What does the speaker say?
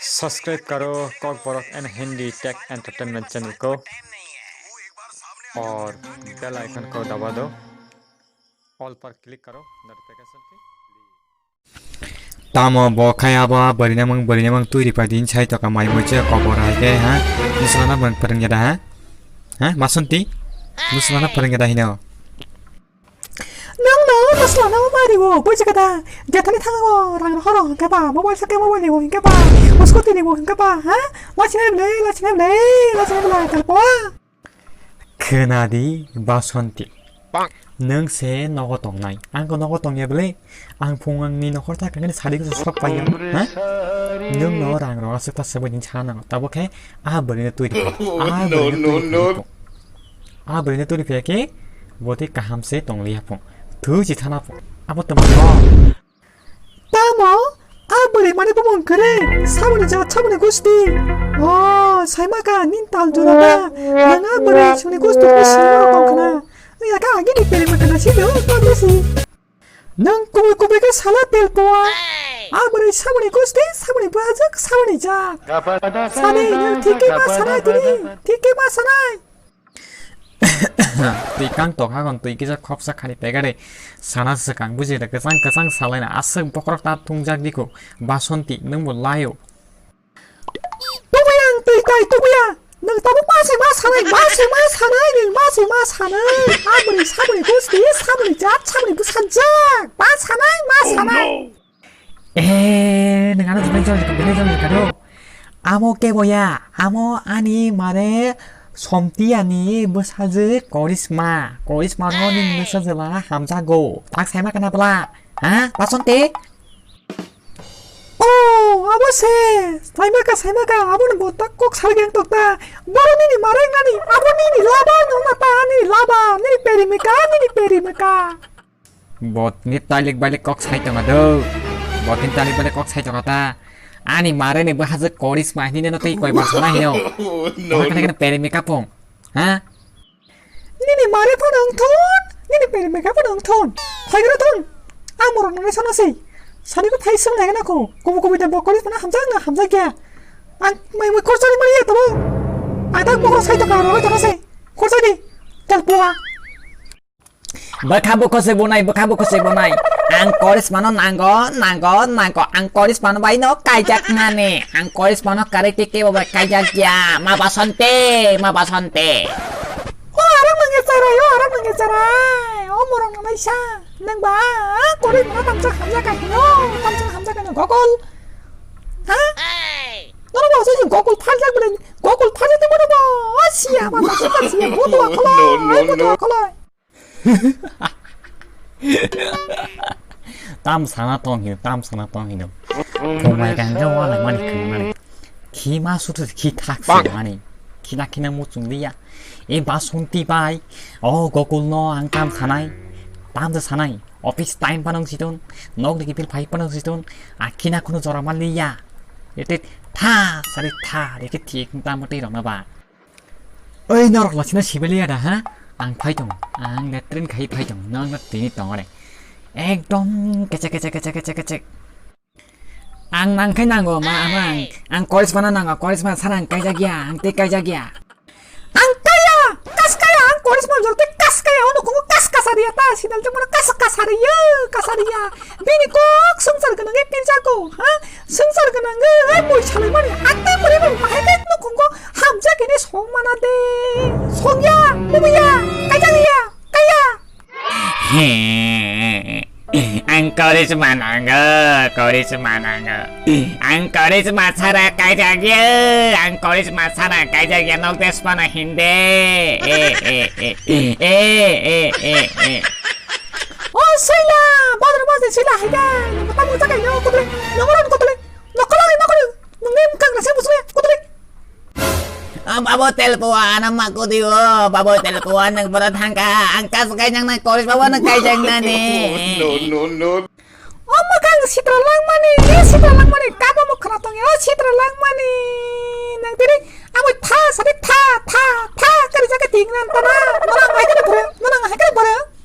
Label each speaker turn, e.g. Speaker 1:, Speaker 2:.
Speaker 1: सब्सक्राइब करो कॉक box and Hindi tech entertainment channel को और बेल आइकन को दबा दो ऑल पर क्लिक करो नोटिफिकेशन के
Speaker 2: Tamo bo kaya ba bari namang tu di padin chai to ka mai mo che ko bo rai ke ha muslana ban parang ya da ha masunti muslana parang ya da hino
Speaker 3: nang no muslana ma di wo bo chaka da ja thani thang go rang ho ro ka ba mo sa ke mo ni wo ka ba mo scooty ni wo ka ba ha la chine la ta po
Speaker 2: 그나디 마순티 능세 너거 동나이 안거 너거 동예 블레 안 봉왕니 너 홀타 그냥 사리고 수박 빠이야 하 능 너랑 너가 스타 세븐인 차나 따보케 아 버리네 또 이거 아 버리네 또 이렇게 뭐데 까함세 동리야 봉 더지 타나 봉 아무것도 말어
Speaker 3: tamo bari mane bo mon kare samune ja chamune gusti saimaka nin tal jura da nanga bari chune gusti ko shiro ko kana ya ka agi ni pele makana si do to si nang ko be sala tel po bari samune gusti samune bajak samune ja sane tike ma sanai
Speaker 2: tùy căng tổ ha còn tùy cái giấc khóc sắc hay bé cái đây sana sự căng bùi gì là cái răng salai là asem pokok ta tung jak đi cô bason tị nâng một layo
Speaker 3: tubayang tuya nang tabu ma sanai ni ma sanai bari samune gusti samune ja samune busan ja ma sanai
Speaker 2: dengan ada sebentar kado amo ke boya amo ani mare somti ani musaje korisma noning musaje la hamzago tak sama kenapa lah ha basonti
Speaker 3: 아버세 사이마가 아버는 뭐 딱 꼭 살갱 떡다 너니니 말행나니 아버니니 라바 너마타 아니 라바 니니 페리미카
Speaker 2: bot nit talik balik kok sai tong ado botin talik balik kok sai tong ata ani mare ne bahasa korisma ni no tei koi basona hino no kana perimika pong ha
Speaker 3: 니니 말에 보는 톤 니니 페리미카 보는 톤 하이그라 톤 아무런 놈의 선어세 사리고 다 있으면 내가 놓고 고부고부대 먹거리구나 함자기야 뭐 콜소리 말이야 또 딱 먹으러 사이도 가로 전화세 콜소리 잘 보아
Speaker 4: Bekhabu kose bonai ang koris mano nanggo ang koris mano bai no kajak ngane ang koris mano kare tike baba kajak ya ma basante
Speaker 3: arang mangesara 어머랑 나이샤 nang ba koris mano tamsak ham자가요 거골 하 너는 뭐 지금 거골 팔자 그래 거골 팔자 때문에 뭐 아시야 맞아 시야 모두와 콜라
Speaker 2: tam sana tong hino 정말 간저와 나만이 그만이 기마 수도 기탁스 많이 기나키나 못 중디야 이 바송티 바이 고골노 안감 사나이 땀도 사나이 오피스 타임 파능시돈 녹리기 빌 파이 파능시돈 아키나 쿠노 저라 말리야 이때 타 사리 타 이렇게 티금 땀을 이러나 봐 어이 너럭 라치나 시벨리야다 하 ang phai chồng ang đã trên khai phai chồng nó tí to này em trong cái check ang nang khai nang go ma ang korisma nang korisma sarang kai jagia ang te kai jagia
Speaker 3: ang kaya kaskaya ang korisma jorte kaskaya ono como kaskasaria ta sinal jamo kasaria bini kok sungsar ganang pirjago ha sungsar ganang ai moi chalai mani atte mori mo maheke no kongo hamja kene songmanade songya bubuya kaya
Speaker 4: ang korisma nanggo ang korisma sara kajak ya nok despana hinde
Speaker 3: Sila badre sila haga tamu jaga no kotole nungem kang rasa busue kotole
Speaker 4: babo telpuan ama ko dio babo telpuan nang berat hangka angkas kanyang nang koris babo nang kajang nani
Speaker 3: kang sitralang mani kaba mo kratong sitralang mani nang tiri amo ta kari jaga tingnan tana nona ngai kare bore